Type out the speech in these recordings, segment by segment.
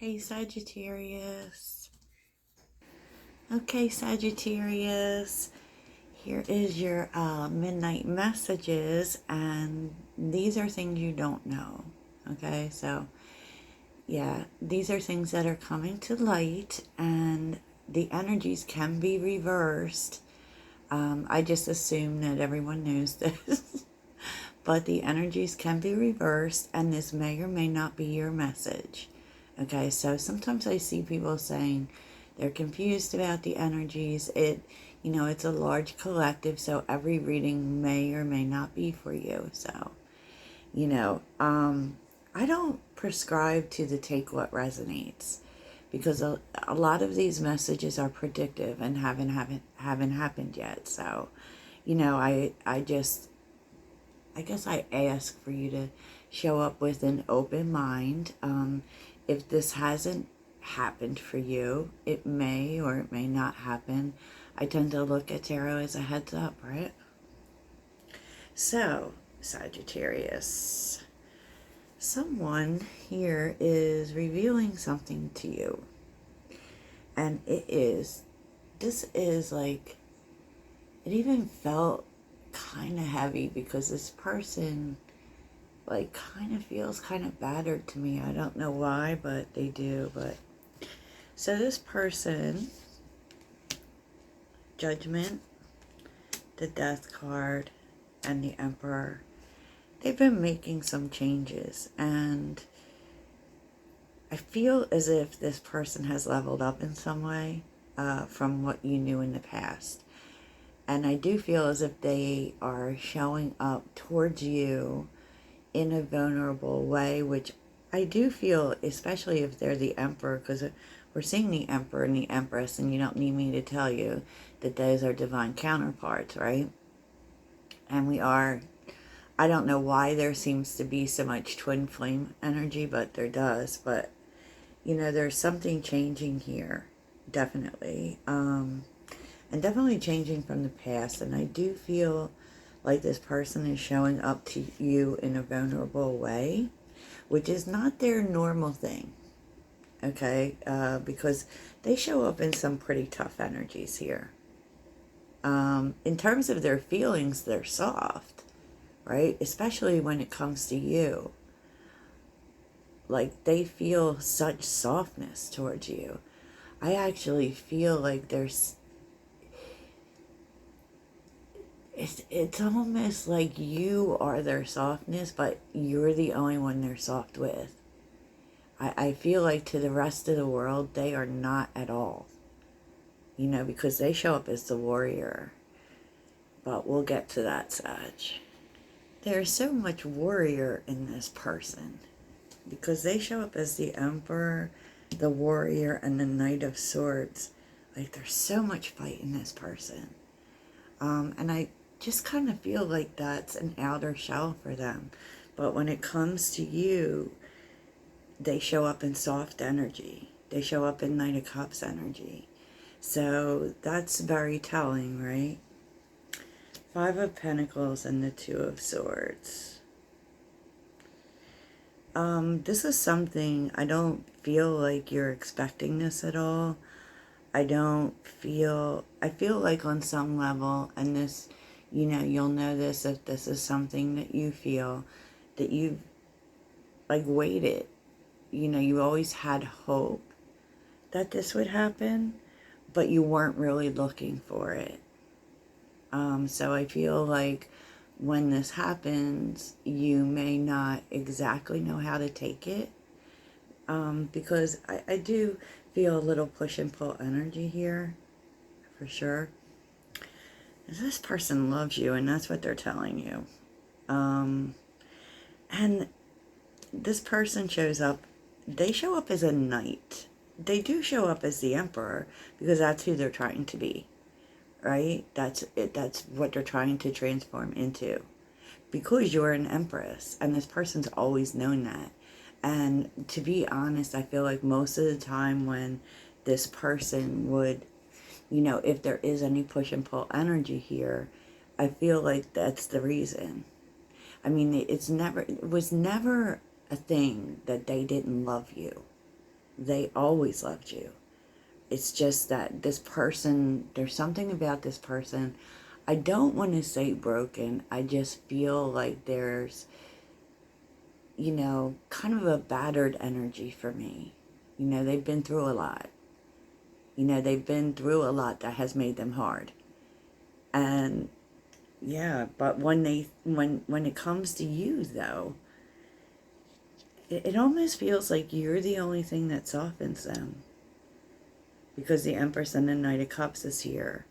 Hey Sagittarius. Okay, Sagittarius. Here is your midnight messages, and these are things you don't know. Okay, so yeah, these are things that are coming to light, and the energies can be reversed. I just assume that everyone knows this, but the energies can be reversed, and this may or may not be your message. Okay, so sometimes I see people saying they're confused about the energies. It's a large collective, so every reading may or may not be for you. So, I don't prescribe to the take what resonates because a lot of these messages are predictive and haven't happened yet. So, I guess I ask for you to show up with an open mind. If this hasn't happened for you, it may or it may not happen. I tend to look at tarot as a heads up, right? So, Sagittarius, someone here is revealing something to you. And this is like, it even felt kind of heavy because this person like kind of feels kind of battered to me. I don't know why, but they do. But so this person, Judgment, the Death card, and the Emperor, they've been making some changes, and I feel as if this person has leveled up in some way from what you knew in the past. And I do feel as if they are showing up towards you in a vulnerable way, which I do feel, especially if they're the Emperor, because we're seeing the Emperor and the Empress, and you don't need me to tell you that those are divine counterparts, right? And I don't know why there seems to be so much twin flame energy, but there does. But, there's something changing here, definitely. And definitely changing from the past. And I do feel like this person is showing up to you in a vulnerable way, which is not their normal thing, okay? Because they show up in some pretty tough energies here. In terms of their feelings, they're soft, right? Especially when it comes to you. Like, they feel such softness towards you. I actually feel like it's almost like you are their softness, but you're the only one they're soft with. I feel like to the rest of the world, they are not at all. Because they show up as the warrior. But we'll get to that, Sag. There's so much warrior in this person. Because they show up as the Emperor, the warrior, and the Knight of Swords. Like, there's so much fight in this person. And I just kind of feel like that's an outer shell for them. But when it comes to you, they show up in soft energy. They show up in Knight of Cups energy. So that's very telling, right? Five of Pentacles and the Two of Swords. This is something, I don't feel like you're expecting this at all. I feel like on some level, and this, you'll know this if this is something that you feel, that you've like waited. You always had hope that this would happen, but you weren't really looking for it. So I feel like when this happens, you may not exactly know how to take it. Because I do feel a little push and pull energy here, for sure. This person loves you, and that's what they're telling you. And this person shows up, they show up as a knight. They do show up as the Emperor, because that's who they're trying to be, right? That's what they're trying to transform into. Because you're an Empress, and this person's always known that. And to be honest, I feel like most of the time when this person would, if there is any push and pull energy here, I feel like that's the reason. I mean, it was never a thing that they didn't love you. They always loved you. It's just that this person, there's something about this person. I don't want to say broken. I just feel like there's, kind of a battered energy for me. They've been through a lot. They've been through a lot that has made them hard. And yeah, but when it comes to you though, it almost feels like you're the only thing that softens them. Because the Empress and the Knight of Cups is here.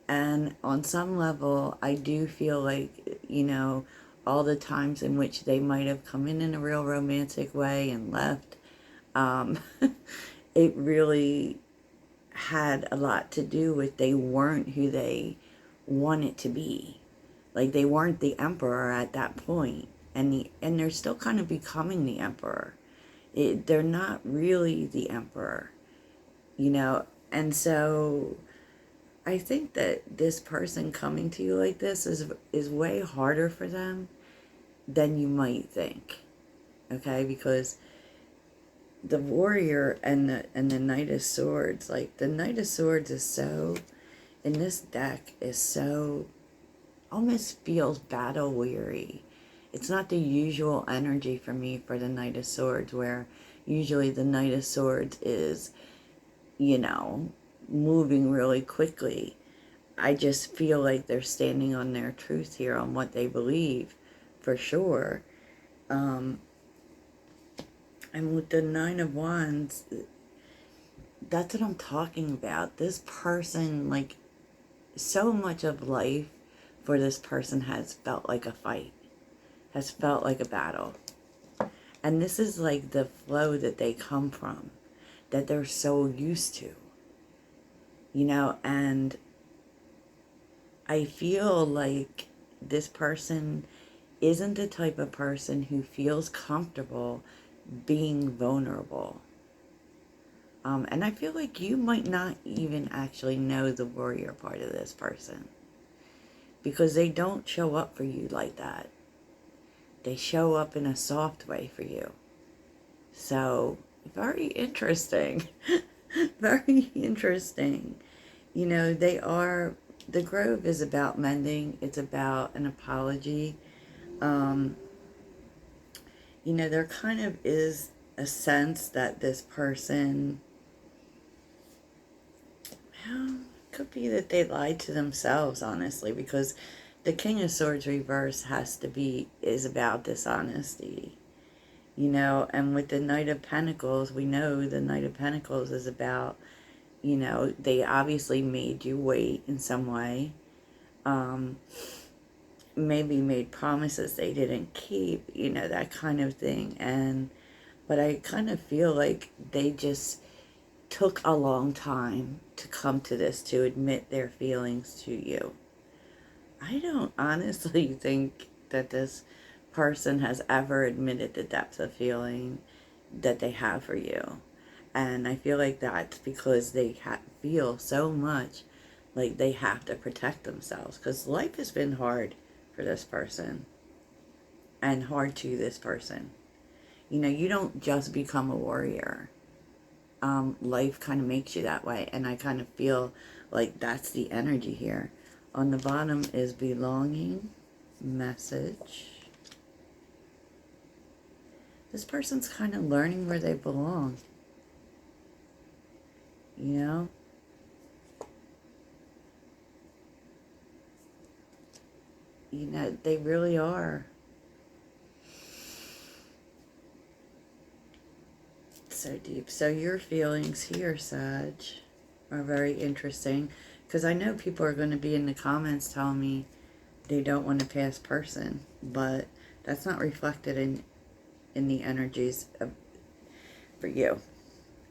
And on some level, I do feel like, all the times in which they might have come in a real romantic way and left, it really had a lot to do with they weren't who they wanted to be. Like, they weren't the Emperor at that point. And they're still kind of becoming the Emperor. They're not really the Emperor, and so I think that this person coming to you like this is way harder for them than you might think. Okay, because the Warrior and the Knight of Swords, like the Knight of Swords is so, in this deck, is so, almost feels battle weary. It's not the usual energy for me for the Knight of Swords, where usually the Knight of Swords is, moving really quickly. I just feel like they're standing on their truth here, on what they believe, for sure. And with the Nine of Wands, that's what I'm talking about. This person, like, so much of life for this person has felt like a fight, has felt like a battle. And this is like the flow that they come from, that they're so used to. And I feel like this person isn't the type of person who feels comfortable being vulnerable. And I feel like you might not even actually know the warrior part of this person, because they don't show up for you like that. They show up in a soft way for you. So, very interesting. Very interesting. The Grove is about mending. It's about an apology. There kind of is a sense that this person, well, could be that they lied to themselves, honestly, because the King of Swords reverse is about dishonesty. And with the Knight of Pentacles, we know the Knight of Pentacles is about, they obviously made you wait in some way. Maybe made promises they didn't keep, that kind of thing. But I kind of feel like they just took a long time to come to this, to admit their feelings to you. I don't honestly think that this person has ever admitted the depth of feeling that they have for you. And I feel like that's because they feel so much like they have to protect themselves. Because life has been hard for this person. And hard to this person. You don't just become a warrior. Life kind of makes you that way. And I kind of feel like that's the energy here. On the bottom is belonging, message. This person's kind of learning where they belong. They really are. So deep. So your feelings here, Sag, are very interesting, because I know people are going to be in the comments telling me they don't want a past person, but that's not reflected in the energies for you,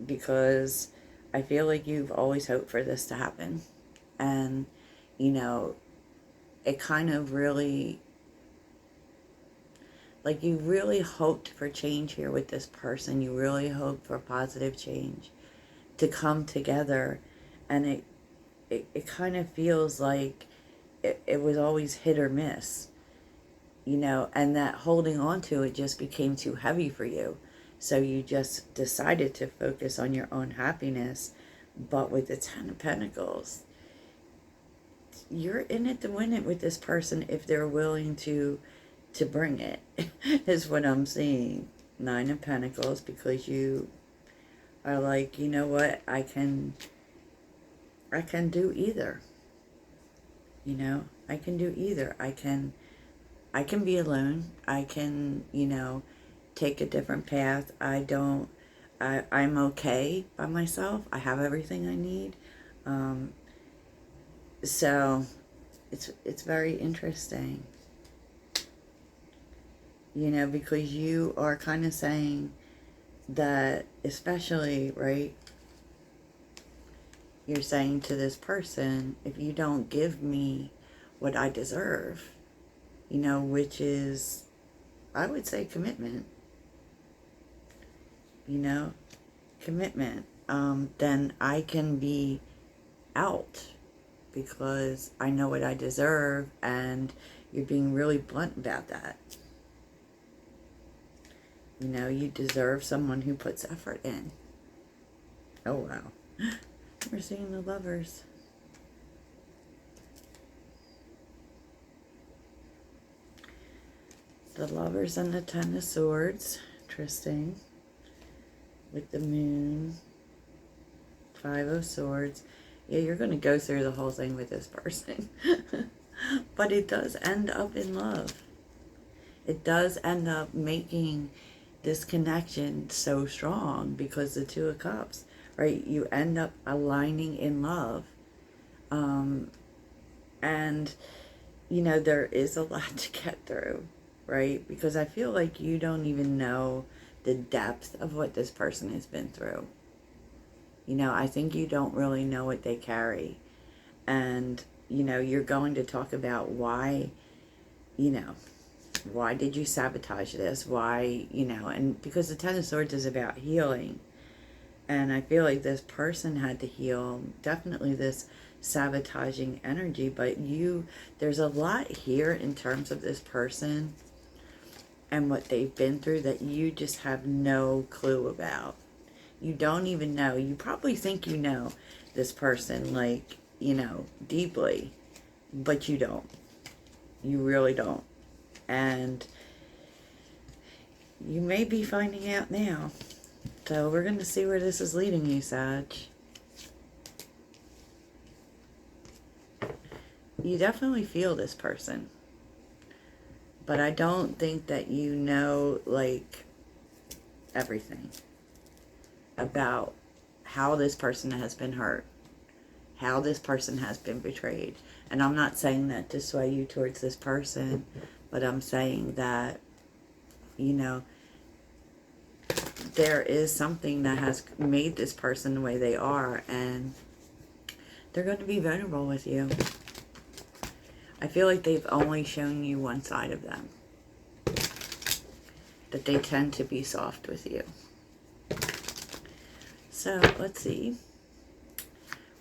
because I feel like you've always hoped for this to happen. And, it kind of really, like, you really hoped for change here with this person. You really hoped for positive change to come together. And it kind of feels like it was always hit or miss, and that holding on to it just became too heavy for you. So you just decided to focus on your own happiness. But with the Ten of Pentacles, you're in it to win it with this person if they're willing to bring it, is what I'm seeing. Nine of Pentacles, because you are like, you know what, I can do either. You know, I can do either. I can be alone. I can, you know, take a different path. I'm okay by myself. I have everything I need. So it's very interesting. You know, because you are kind of saying that, especially, right, you're saying to this person, if you don't give me what I deserve, you know, which is, I would say, commitment, you know, commitment, then I can be out because I know what I deserve, and you're being really blunt about that. You know, you deserve someone who puts effort in. Oh, wow. We're seeing the Lovers. The Lovers and the Ten of Swords. Interesting. With the Moon. Five of Swords. Yeah, you're going to go through the whole thing with this person. But it does end up in love. It does end up making this connection so strong, because the Two of Cups, right? You end up aligning in love. And, you know, there is a lot to get through, right? Because I feel like you don't even know the depth of what this person has been through. You know, I think you don't really know what they carry. And, you know, you're going to talk about why, you know, why did you sabotage this? Why, you know, and because the Ten of Swords is about healing. And I feel like this person had to heal, definitely this sabotaging energy, but there's a lot here in terms of this person and what they've been through that you just have no clue about. You don't even know. You probably think you know this person, like, you know, deeply, but you don't. You really don't. And you may be finding out now. So we're going to see where this is leading you, Sag. You definitely feel this person. But I don't think that you know, like, everything about how this person has been hurt, how this person has been betrayed. And I'm not saying that to sway you towards this person, but I'm saying that, you know, there is something that has made this person the way they are, and they're going to be vulnerable with you. I feel like they've only shown you one side of them, that they tend to be soft with you. So, let's see.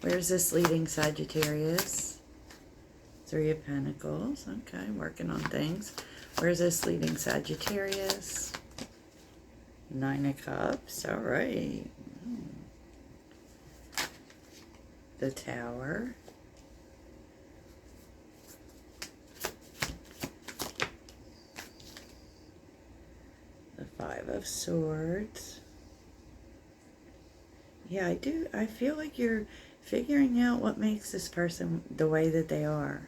Where's this leading, Sagittarius? Three of Pentacles. Okay, working on things. Where's this leading, Sagittarius? Nine of Cups. All right. The Tower. The Five of Swords. Yeah, I feel like you're figuring out what makes this person the way that they are.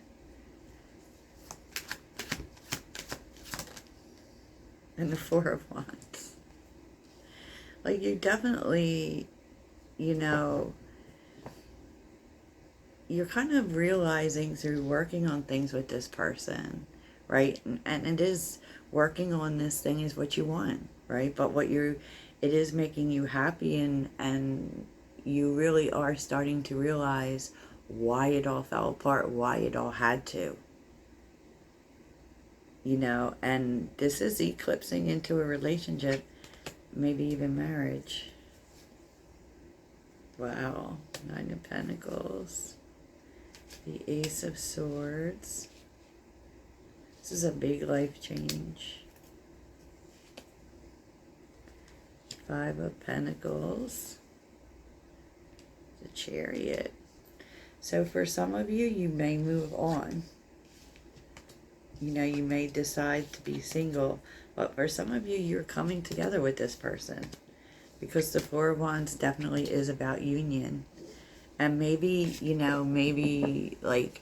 And the Four of Wands. Like, you definitely, you know, you're kind of realizing through working on things with this person, right? And it is, working on this thing is what you want, right? But it is making you happy, and you really are starting to realize why it all fell apart, why it all had to. You know, and this is eclipsing into a relationship, maybe even marriage. Wow. Nine of Pentacles. The Ace of Swords. This is a big life change. Five of Pentacles, the Chariot. So for some of you, you may move on. You know, you may decide to be single, but for some of you, you're coming together with this person, because the Four of Wands definitely is about union. And maybe, you know, maybe like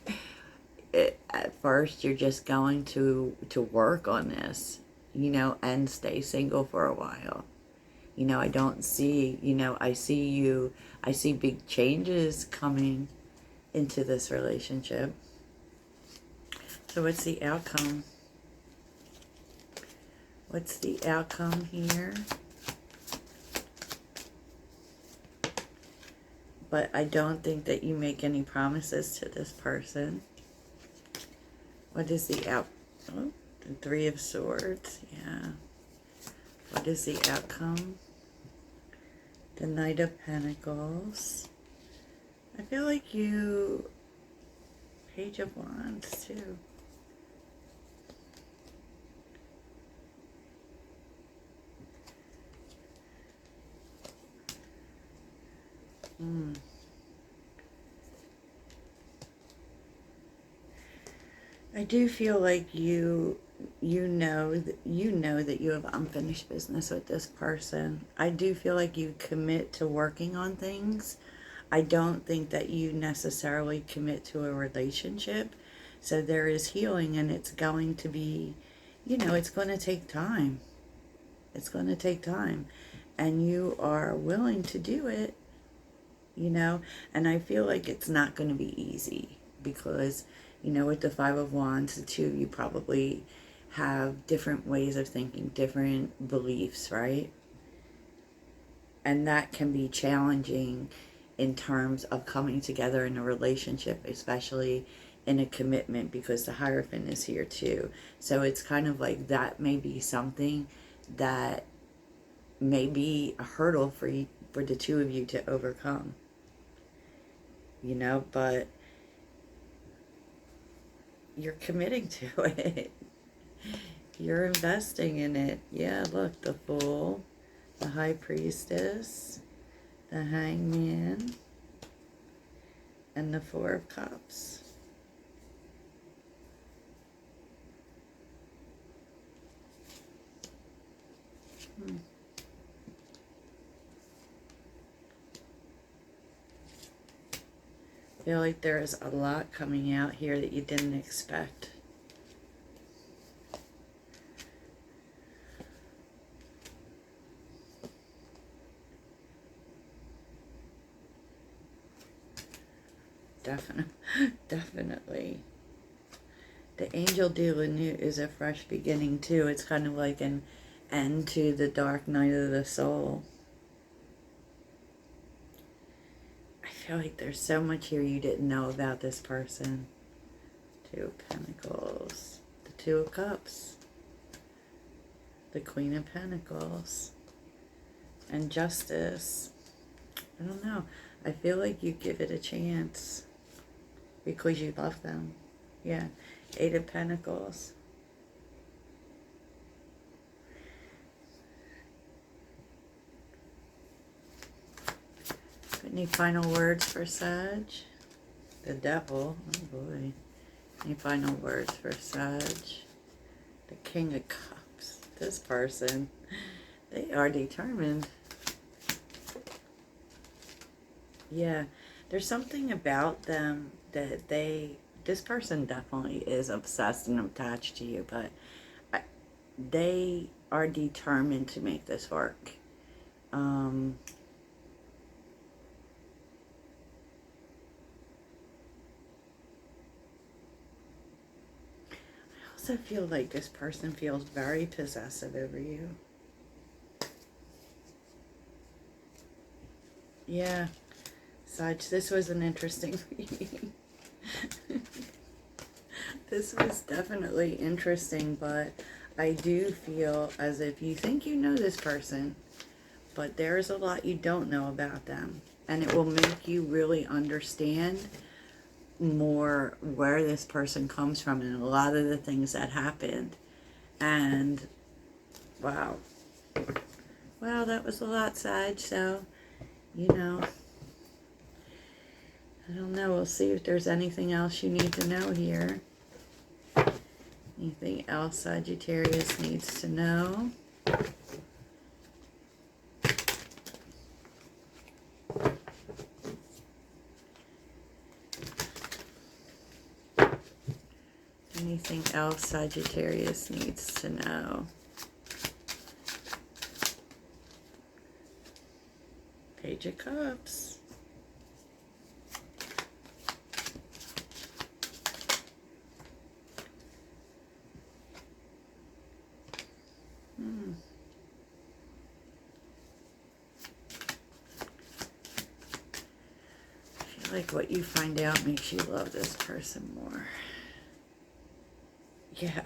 at first you're just going to work on this, you know, and stay single for a while. You know, I don't see, you know, I see big changes coming into this relationship. So what's the outcome? What's the outcome here? But I don't think that you make any promises to this person. What is the the Three of Swords, yeah. What is the outcome? The Knight of Pentacles. I feel like you... Page of Wands, too. I do feel like you know that you have unfinished business with this person. I do feel like you commit to working on things. I don't think that you necessarily commit to a relationship. So there is healing, and it's going to be, you know, it's going to take time. It's going to take time. And you are willing to do it, you know. And I feel like it's not going to be easy because, you know, with the Five of Wands, the two of you probably have different ways of thinking, different beliefs, right? And that can be challenging in terms of coming together in a relationship, especially in a commitment, because the Hierophant is here too. So it's kind of like that may be something that may be a hurdle for you, for the two of you to overcome. You know, but you're committing to it. You're investing in it. Yeah, look, the Fool, the High Priestess, the Hangman, and the Four of Cups. I feel like there is a lot coming out here that you didn't expect. Definitely. The Angel de la Nuit is a fresh beginning too. It's kind of like an end to the dark night of the soul. I feel like there's so much here you didn't know about this person. Two of Pentacles, the Two of Cups, the Queen of Pentacles, and Justice. I don't know. I feel like you give it a chance because you love them. Yeah. Eight of Pentacles. Any final words for Sag? The Devil. Oh boy. Any final words for Sag? The King of Cups. This person, they are determined. Yeah. There's something about them that this person definitely is obsessed and attached to you, but they are determined to make this work. I also feel like this person feels very possessive over you. Yeah. Sag, this was an interesting reading. This was definitely interesting, but I do feel as if you think you know this person, but there's a lot you don't know about them. And it will make you really understand more where this person comes from and a lot of the things that happened. And, wow. Well, that was a lot, Sag, so, you know, I don't know. We'll see if there's anything else you need to know here. Anything else Sagittarius needs to know? Anything else Sagittarius needs to know? Page of Cups. I feel like what you find out makes you love this person more. Yeah,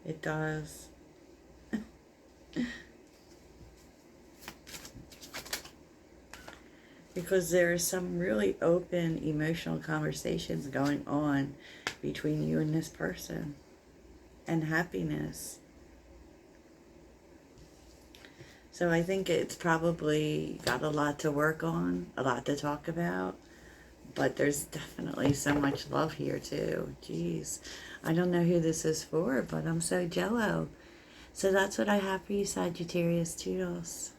it does. Because there are some really open emotional conversations going on between you and this person. And happiness. So I think it's probably got a lot to work on, a lot to talk about. But there's definitely so much love here too. Jeez. I don't know who this is for, but I'm so jello. So that's what I have for you, Sagittarius. Toodles.